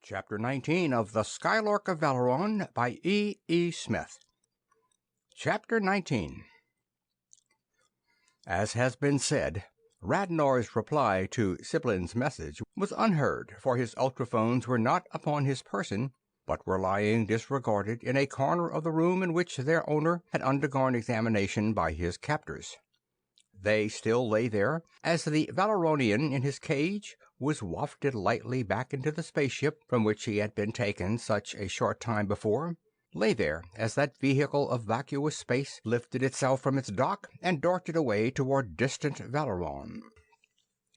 Chapter 19 of The Skylark of Valeron by E. Smith. Chapter 19. As has been said, Radnor's reply to Siblin's message was unheard, for his ultrophones were not upon his person, but were lying disregarded in a corner of the room in which their owner had undergone examination by his captors. They still lay there, as the Valeronian in his cage was wafted lightly back into the spaceship from which he had been taken such a short time before, lay there as that vehicle of vacuous space lifted itself from its dock and darted away toward distant Valeron.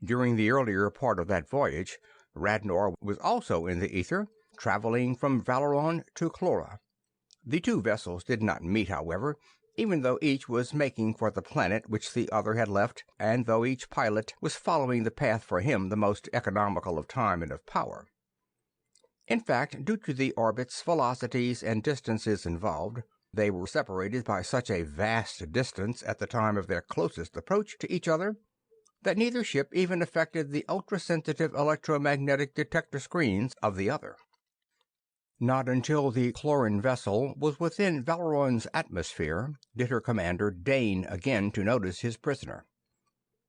During the earlier part of that voyage, Radnor was also in the ether, traveling from Valeron to Clora. The two vessels did not meet, however, even though each was making for the planet which the other had left, and though each pilot was following the path for him the most economical of time and of power. In fact, due to the orbits, velocities, and distances involved, they were separated by such a vast distance at the time of their closest approach to each other that neither ship even affected the ultra-sensitive electromagnetic detector screens of the other. Not until the Cloran vessel was within Valeron's atmosphere did her commander deign again to notice his prisoner.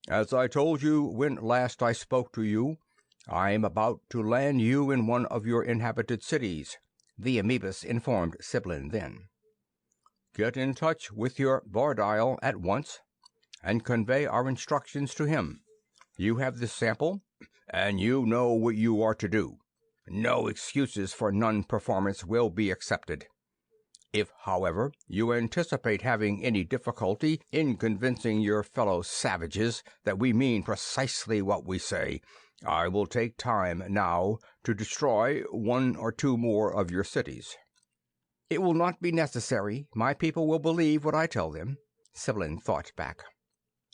"As I told you when last I spoke to you, I am about to land you in one of your inhabited cities," the amoebus informed Siblin then. "Get in touch with your Bardial at once, and convey our instructions to him. You have the sample, and you know what you are to do. No excuses for non-performance will be accepted. If, however, you anticipate having any difficulty in convincing your fellow savages that we mean precisely what we say, I will take time now to destroy one or two more of your cities." "It will not be necessary. My people will believe what I tell them," Siblin thought back.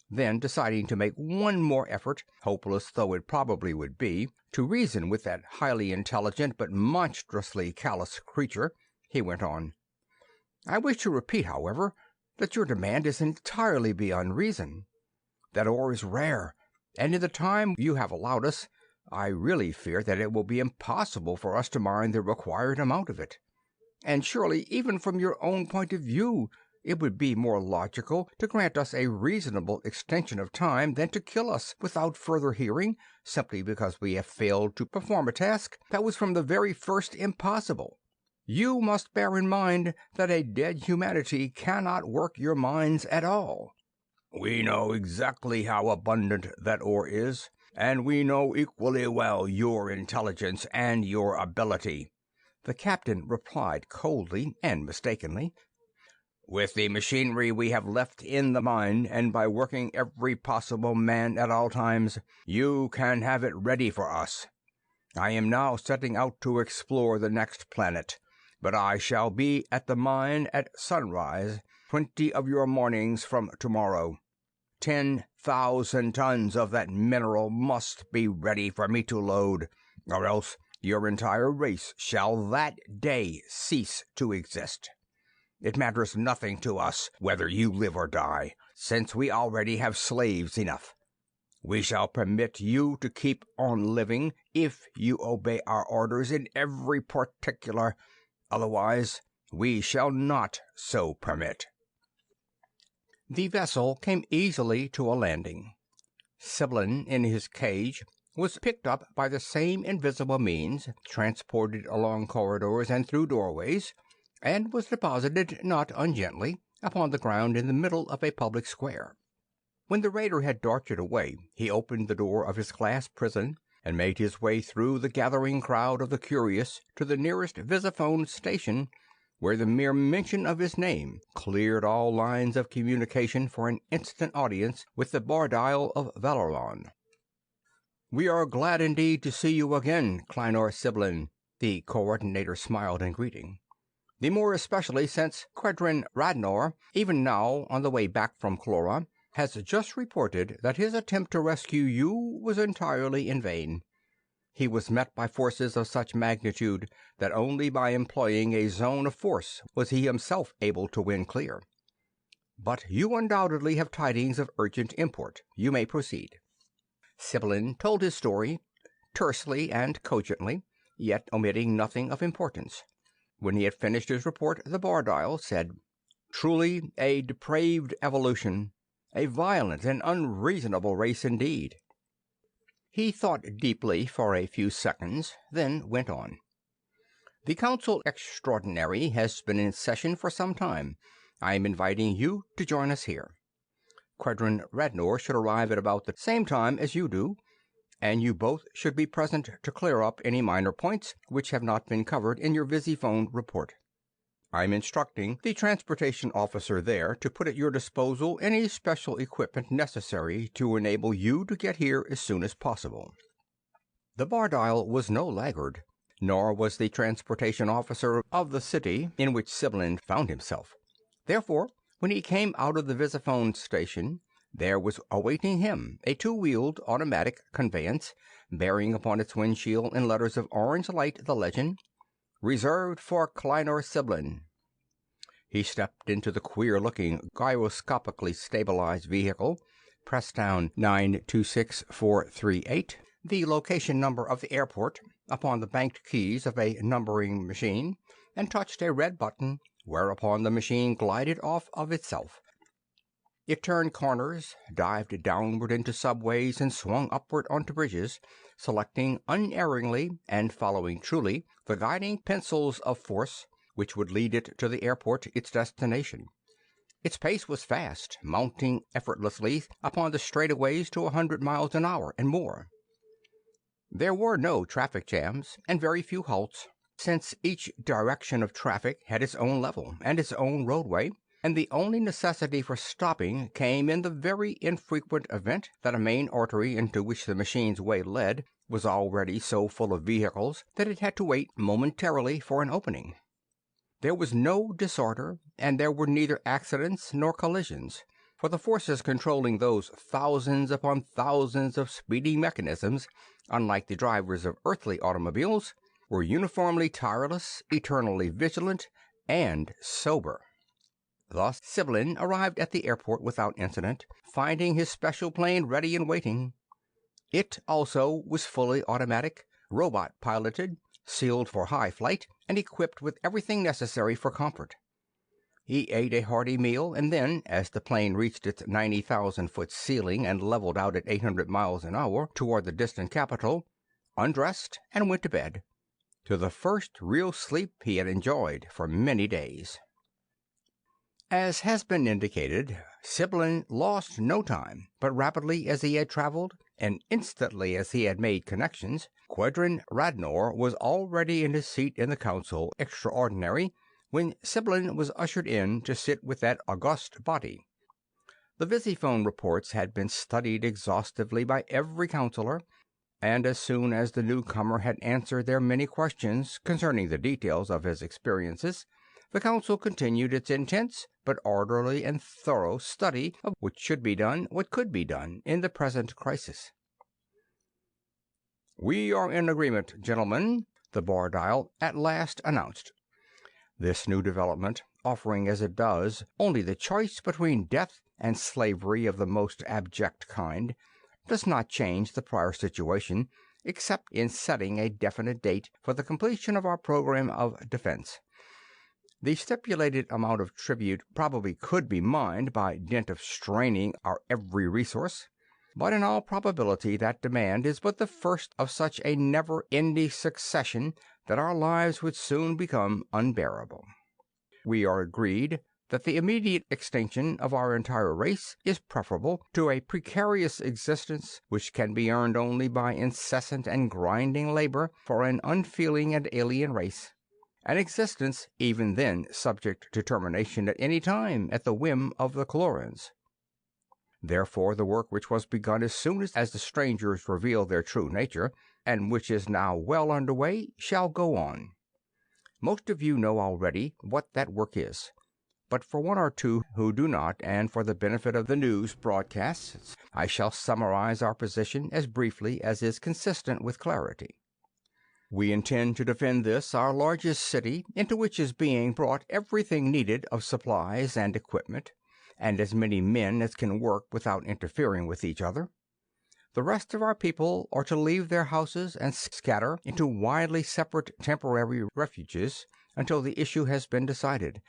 Then, deciding to make one more effort, hopeless though it probably would be, to reason with that highly intelligent but monstrously callous creature, he went on. "I wish to repeat, however, that your demand is entirely beyond reason. That ore is rare, and in the time you have allowed us, I really fear that it will be impossible for us to mine the required amount of it. And surely, even from your own point of view, it would be more logical to grant us a reasonable extension of time than to kill us without further hearing, simply because we have failed to perform a task that was from the very first impossible. You must bear in mind that a dead humanity cannot work your mines at all." "We know exactly how abundant that ore is, and we know equally well your intelligence and your ability," the captain replied coldly and mistakenly. "With the machinery we have left in the mine, and by working every possible man at all times, you can have it ready for us. I am now setting out to explore the next planet, but I shall be at the mine at sunrise 20 of your mornings from tomorrow. 10,000 tons of that mineral must be ready for me to load, or else your entire race shall that day cease to exist. It matters nothing to us whether you live or die, since we already have slaves enough. We shall permit you to keep on living if you obey our orders in every particular. Otherwise, we shall not so permit." The vessel came easily to a landing. Siblin, in his cage, was picked up by the same invisible means, transported along corridors and through doorways, and was deposited, not ungently, upon the ground in the middle of a public square. When the raider had darted away, he opened the door of his glass prison and made his way through the gathering crowd of the curious to the nearest visiphone station, where the mere mention of his name cleared all lines of communication for an instant audience with the Bardial of Valeron. "We are glad indeed to see you again, Kleinor Siblin," the coordinator smiled in greeting. "The more especially since Quedrin Radnor, even now on the way back from Clora, has just reported that his attempt to rescue you was entirely in vain. He was met by forces of such magnitude that only by employing a zone of force was he himself able to win clear. But you undoubtedly have tidings of urgent import. You may proceed." Siblin told his story, tersely and cogently, yet omitting nothing of importance. When he had finished his report, the Bardial said, "Truly a depraved evolution, a violent and unreasonable race indeed." He thought deeply for a few seconds, then went on. "The Council Extraordinary has been in session for some time. I am inviting you to join us here. Quedrin Radnor should arrive at about the same time as you do, and you both should be present to clear up any minor points which have not been covered in your visiphone report. I'm instructing the transportation officer there to put at your disposal any special equipment necessary to enable you to get here as soon as possible." The Bardial was no laggard, nor was the transportation officer of the city in which Siblin found himself. Therefore, when he came out of the visiphone station, there was awaiting him a two-wheeled automatic conveyance, bearing upon its windshield in letters of orange light the legend, "Reserved for Kleiner Siblin." He stepped into the queer-looking, gyroscopically stabilized vehicle, pressed down 926438, the location number of the airport, upon the banked keys of a numbering machine, and touched a red button, whereupon the machine glided off of itself. It turned corners, dived downward into subways, and swung upward onto bridges, selecting unerringly and following truly the guiding pencils of force which would lead it to the airport, its destination. Its pace was fast, mounting effortlessly upon the straightaways to 100 miles an hour and more. There were no traffic jams and very few halts, since each direction of traffic had its own level and its own roadway, and the only necessity for stopping came in the very infrequent event that a main artery into which the machine's way led was already so full of vehicles that it had to wait momentarily for an opening. There was no disorder, and there were neither accidents nor collisions, for the forces controlling those thousands upon thousands of speeding mechanisms, unlike the drivers of earthly automobiles, were uniformly tireless, eternally vigilant, and sober. Thus Siblin arrived at the airport without incident, finding his special plane ready and waiting. It also was fully automatic, robot-piloted, sealed for high flight, and equipped with everything necessary for comfort. He ate a hearty meal, and then, as the plane reached its 90,000-foot ceiling and leveled out at 800 miles an hour toward the distant capital, undressed and went to bed, to the first real sleep he had enjoyed for many days. As has been indicated, Siblin lost no time, but rapidly as he had traveled, and instantly as he had made connections, Quedrin Radnor was already in his seat in the Council Extraordinary when Siblin was ushered in to sit with that august body. The visiphone reports had been studied exhaustively by every councillor, and as soon as the newcomer had answered their many questions concerning the details of his experiences, the Council continued its intense but orderly and thorough study of what should be done, what could be done, in the present crisis. "We are in agreement, gentlemen," the Bardial at last announced. This new development, offering as it does only the choice between death and slavery of the most abject kind, does not change the prior situation except in setting a definite date for the completion of our program of defense. The stipulated amount of tribute probably could be mined by dint of straining our every resource, but in all probability that demand is but the first of such a never-ending succession that our lives would soon become unbearable. We are agreed that the immediate extinction of our entire race is preferable to a precarious existence which can be earned only by incessant and grinding labor for an unfeeling and alien race, an existence even then subject to termination at any time at the whim of the Chlorans. Therefore the work which was begun as soon as the strangers revealed their true nature, and which is now well under way, shall go on. Most of you know already what that work is, but for one or two who do not, and for the benefit of the news broadcasts, I shall summarize our position as briefly as is consistent with clarity. We intend to defend this, our largest city, into which is being brought everything needed of supplies and equipment, and as many men as can work without interfering with each other. The rest of our people are to leave their houses and scatter into widely separate temporary refuges until the issue has been decided.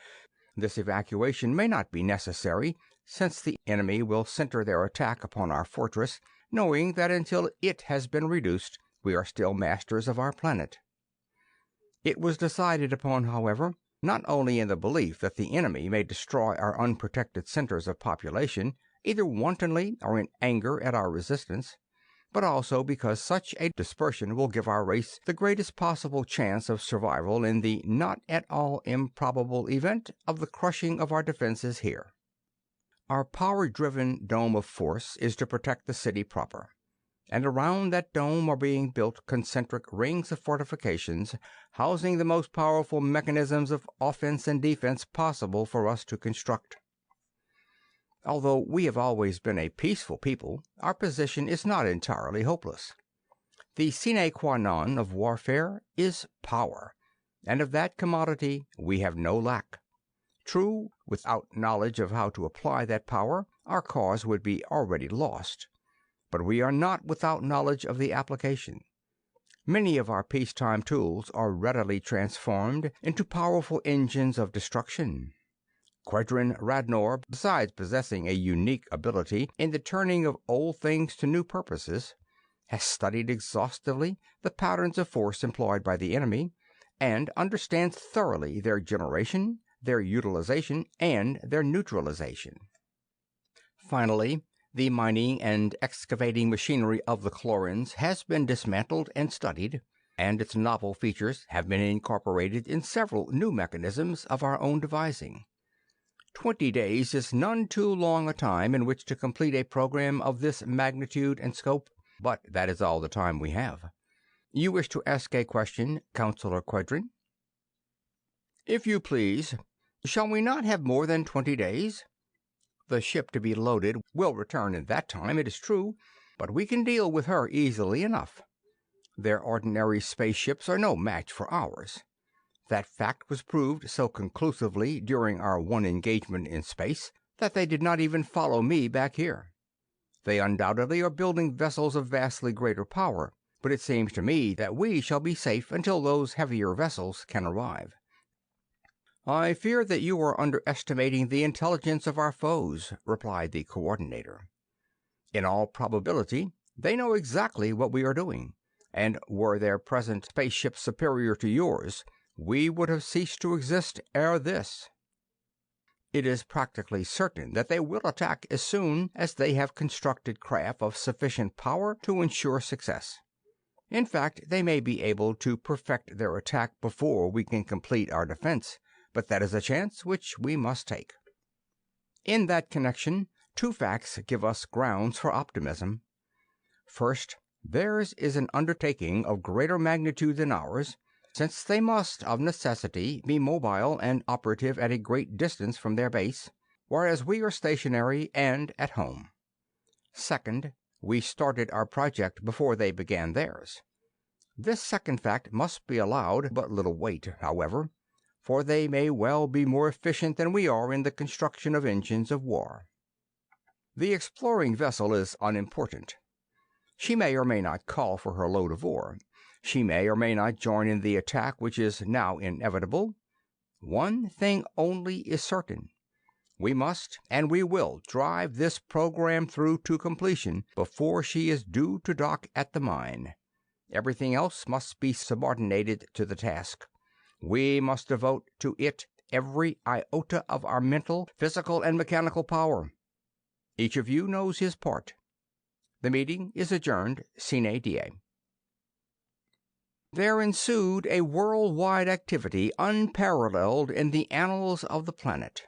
This evacuation may not be necessary, since the enemy will center their attack upon our fortress, knowing that until it has been reduced, we are still masters of our planet. It was decided upon, however, not only in the belief that the enemy may destroy our unprotected centers of population, either wantonly or in anger at our resistance, but also because such a dispersion will give our race the greatest possible chance of survival in the not at all improbable event of the crushing of our defenses here. Our power-driven dome of force is to protect the city proper, and around that dome are being built concentric rings of fortifications housing the most powerful mechanisms of offense and defense possible for us to construct. Although we have always been a peaceful people, our position is not entirely hopeless. The sine qua non of warfare is power, and of that commodity we have no lack. True, without knowledge of how to apply that power, our cause would be already lost. But we are not without knowledge of the application. Many of our peacetime tools are readily transformed into powerful engines of destruction. Quedrin Radnor, besides possessing a unique ability in the turning of old things to new purposes, has studied exhaustively the patterns of force employed by the enemy, and understands thoroughly their generation, their utilization, and their neutralization. Finally, the mining and excavating machinery of the Chlorins has been dismantled and studied, and its novel features have been incorporated in several new mechanisms of our own devising. 20 days is none too long a time in which to complete a program of this magnitude and scope, but that is all the time we have. You wish to ask a question, Counselor Quedrin? If you please. Shall we not have more than 20 days? The ship to be loaded will return in that time, it is true, but we can deal with her easily enough. Their ordinary spaceships are no match for ours. That fact was proved so conclusively during our one engagement in space that they did not even follow me back here. They undoubtedly are building vessels of vastly greater power, but it seems to me that we shall be safe until those heavier vessels can arrive. I fear that you are underestimating the intelligence of our foes, replied the coordinator. In all probability, they know exactly what we are doing, and were their present spaceship superior to yours, we would have ceased to exist ere this. It is practically certain that they will attack as soon as they have constructed craft of sufficient power to ensure success. In fact, they may be able to perfect their attack before we can complete our defense, but that is a chance which we must take. In that connection, two facts give us grounds for optimism. First, theirs is an undertaking of greater magnitude than ours, since they must of necessity be mobile and operative at a great distance from their base, whereas we are stationary and at home. Second, we started our project before they began theirs. This second fact must be allowed but little weight, however, for they may well be more efficient than we are in the construction of engines of war. The exploring vessel is unimportant. She may or may not call for her load of ore. She may or may not join in the attack which is now inevitable. One thing only is certain. We must and we will drive this program through to completion before she is due to dock at the mine. Everything else must be subordinated to the task. We must devote to it every iota of our mental, physical, and mechanical power. Each of you knows his part. The meeting is adjourned sine die. There ensued a worldwide activity unparalleled in the annals of the planet.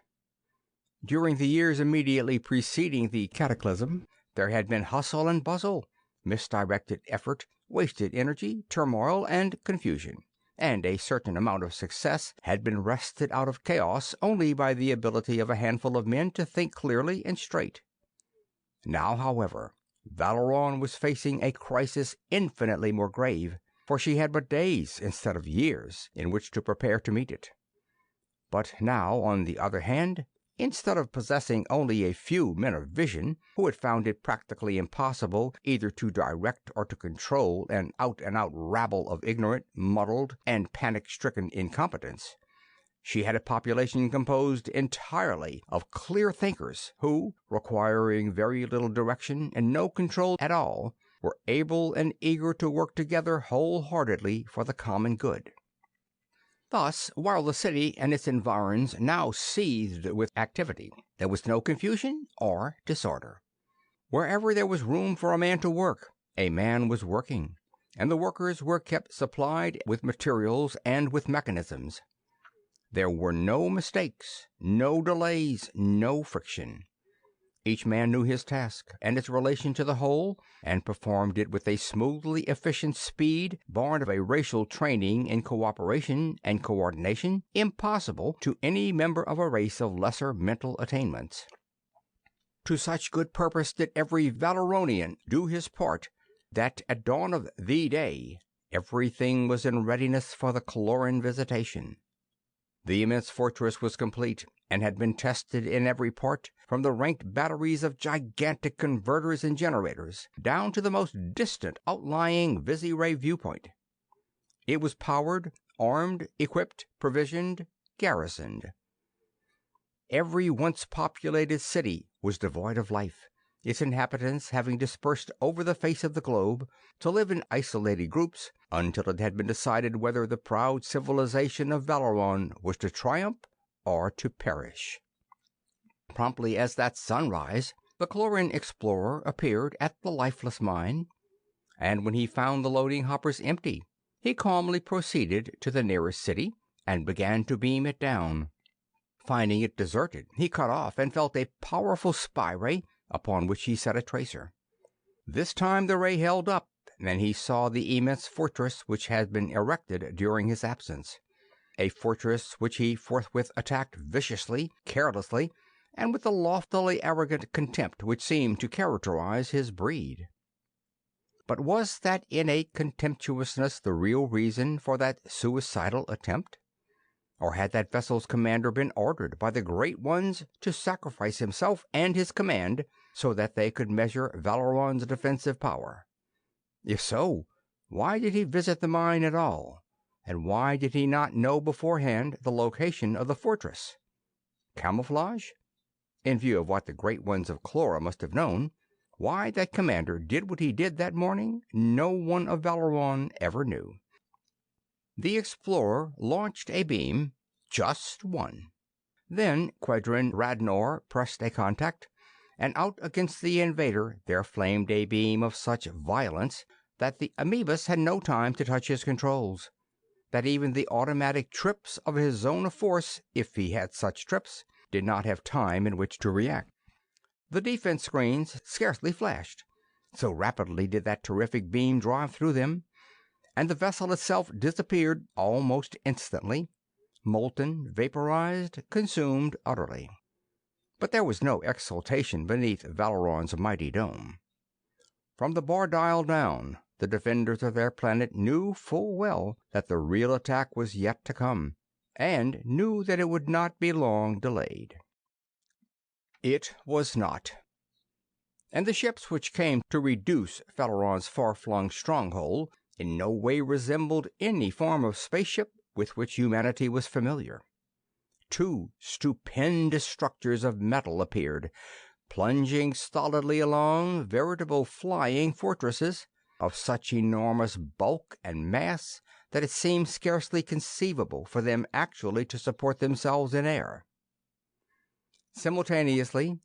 During the years immediately preceding the cataclysm, there had been hustle and bustle, misdirected effort, wasted energy, turmoil, and confusion, and a certain amount of success had been wrested out of chaos only by the ability of a handful of men to think clearly and straight. Now, however, Valeron was facing a crisis infinitely more grave, for she had but days instead of years in which to prepare to meet it. But now, on the other hand, instead of possessing only a few men of vision who had found it practically impossible either to direct or to control an out-and-out rabble of ignorant, muddled, and panic-stricken incompetents, she had a population composed entirely of clear thinkers who, requiring very little direction and no control at all, were able and eager to work together wholeheartedly for the common good. Thus, while the city and its environs now seethed with activity, there was no confusion or disorder. Wherever there was room for a man to work, a man was working, and the workers were kept supplied with materials and with mechanisms. There were no mistakes, no delays, no friction. Each man knew his task and its relation to the whole, and performed it with a smoothly efficient speed born of a racial training in cooperation and coordination impossible to any member of a race of lesser mental attainments. To such good purpose did every Valeronian do his part that at dawn of the day everything was in readiness for the Cloran visitation. The immense fortress was complete, and had been tested in every part, from the ranked batteries of gigantic converters and generators, down to the most distant outlying Visiray viewpoint. It was powered, armed, equipped, provisioned, garrisoned. Every once populated city was devoid of life, its inhabitants having dispersed over the face of the globe to live in isolated groups until it had been decided whether the proud civilization of Valeron was to triumph or to perish. Promptly as that sunrise, the Cloran explorer appeared at the lifeless mine, and when he found the loading hoppers empty, he calmly proceeded to the nearest city and began to beam it down. Finding it deserted, he cut off and felt a powerful spy ray, upon which he set a tracer. This time the ray held up, and he saw the immense fortress which had been erected during his absence. A fortress which he forthwith attacked viciously, carelessly, and with the loftily arrogant contempt which seemed to characterize his breed. But was that innate contemptuousness the real reason for that suicidal attempt? Or had that vessel's commander been ordered by the Great Ones to sacrifice himself and his command so that they could measure Valeron's defensive power? If so, why did he visit the mine at all? And why did he not know beforehand the location of the fortress? Camouflage? In view of what the Great Ones of Clora must have known, why that commander did what he did that morning, no one of Valeron ever knew. The explorer launched a beam, just one. Then Quedrin Radnor pressed a contact, and out against the invader there flamed a beam of such violence that the amoebus had no time to touch his controls, that even the automatic trips of his zone of force, if he had such trips, did not have time in which to react. The defense screens scarcely flashed, so rapidly did that terrific beam drive through them, and the vessel itself disappeared almost instantly, molten, vaporized, consumed utterly. But there was no exultation beneath Valeron's mighty dome. From the bar dial down, the defenders of their planet knew full well that the real attack was yet to come, and knew that it would not be long delayed. It was not. And the ships which came to reduce Valeron's far-flung stronghold in no way resembled any form of spaceship with which humanity was familiar. Two stupendous structures of metal appeared, plunging stolidly along, veritable flying fortresses, of such enormous bulk and mass that it seemed scarcely conceivable for them actually to support themselves in air. Simultaneously,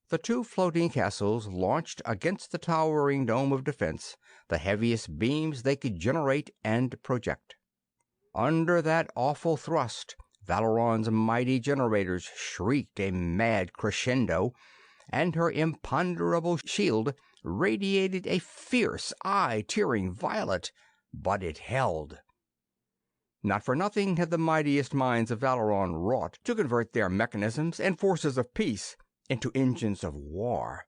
the two floating castles launched against the towering dome of defense the heaviest beams they could generate and project. Under that awful thrust, Valeron's mighty generators shrieked a mad crescendo, and her imponderable shield radiated a fierce, eye-tearing violet, but it held. Not for nothing had the mightiest minds of Valeron wrought to convert their mechanisms and forces of peace into engines of war.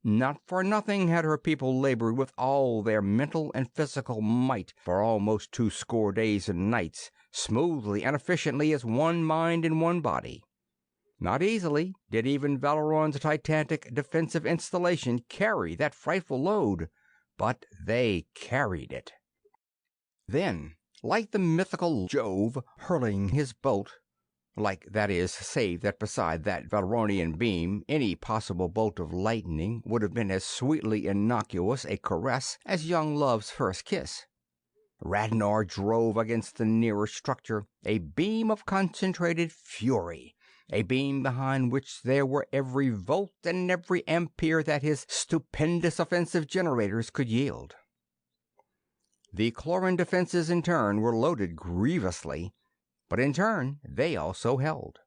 Not for nothing had her people labored with all their mental and physical might for almost 20 days and nights, smoothly and efficiently as one mind and one body. Not easily did even Valeron's titanic defensive installation carry that frightful load, but they carried it. Then, like the mythical Jove hurling his bolt, like, that is, save that beside that Valeronian beam any possible bolt of lightning would have been as sweetly innocuous a caress as young love's first kiss, Radnor drove against the nearer structure a beam of concentrated fury, a beam behind which there were every volt and every ampere that his stupendous offensive generators could yield. The Cloran defenses in turn were loaded grievously, but in turn they also held.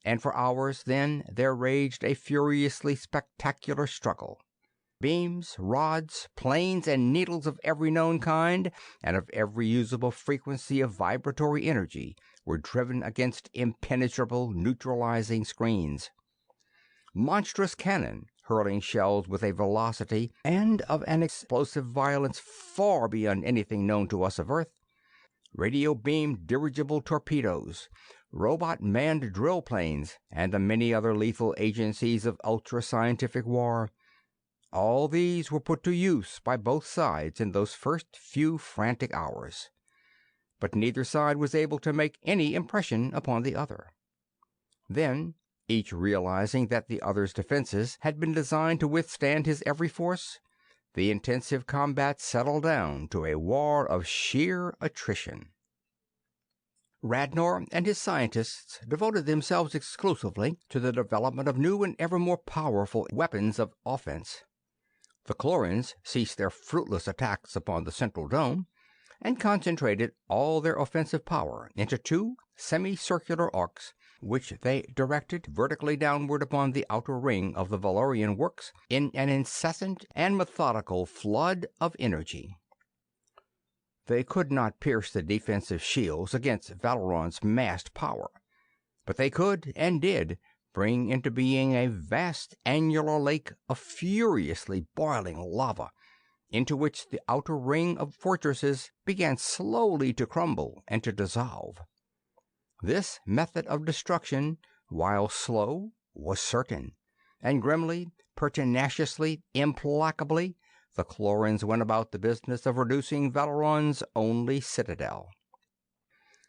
And for hours then there raged a furiously spectacular struggle. Beams, rods, planes, and needles of every known kind and of every usable frequency of vibratory energy were driven against impenetrable neutralizing screens. Monstrous cannon, hurling shells with a velocity and of an explosive violence far beyond anything known to us of Earth, radio-beamed dirigible torpedoes, robot-manned drill planes, and the many other lethal agencies of ultra-scientific war, all these were put to use by both sides in those first few frantic hours. But neither side was able to make any impression upon the other. Then, each realizing that the other's defenses had been designed to withstand his every force, the intensive combat settled down to a war of sheer attrition. Radnor and his scientists devoted themselves exclusively to the development of new and ever more powerful weapons of offense. The Clorans ceased their fruitless attacks upon the central dome and concentrated all their offensive power into two semicircular arcs, which they directed vertically downward upon the outer ring of the Valerian works in an incessant and methodical flood of energy. They could not pierce the defensive shields against Valeron's massed power, but they could, and did, bring into being a vast annular lake of furiously boiling lava, into which the outer ring of fortresses began slowly to crumble and to dissolve. This method of destruction, while slow, was certain, and grimly, pertinaciously, implacably, the Clorans went about the business of reducing Valeron's only citadel.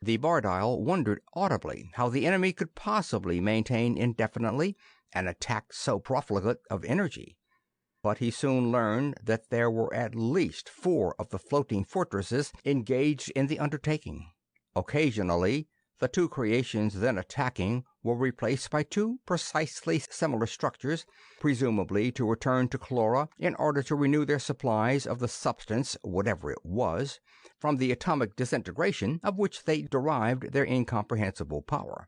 The Bardile wondered audibly how the enemy could possibly maintain indefinitely an attack so profligate of energy, but he soon learned that there were at least 4 of the floating fortresses engaged in the undertaking. Occasionally the 2 creations then attacking were replaced by 2 precisely similar structures, presumably to return to Clora in order to renew their supplies of the substance, whatever it was, from the atomic disintegration of which they derived their incomprehensible power.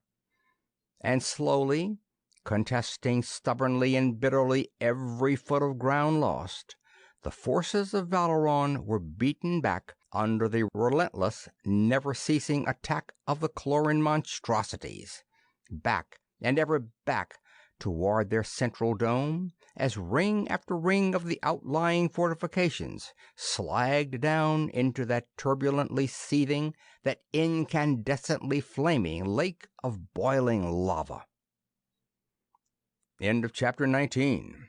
And slowly, contesting stubbornly and bitterly every foot of ground lost, the forces of Valeron were beaten back under the relentless, never-ceasing attack of the Cloran monstrosities, back and ever back toward their central dome, as ring after ring of the outlying fortifications slagged down into that turbulently seething, that incandescently flaming lake of boiling lava. End of chapter 19.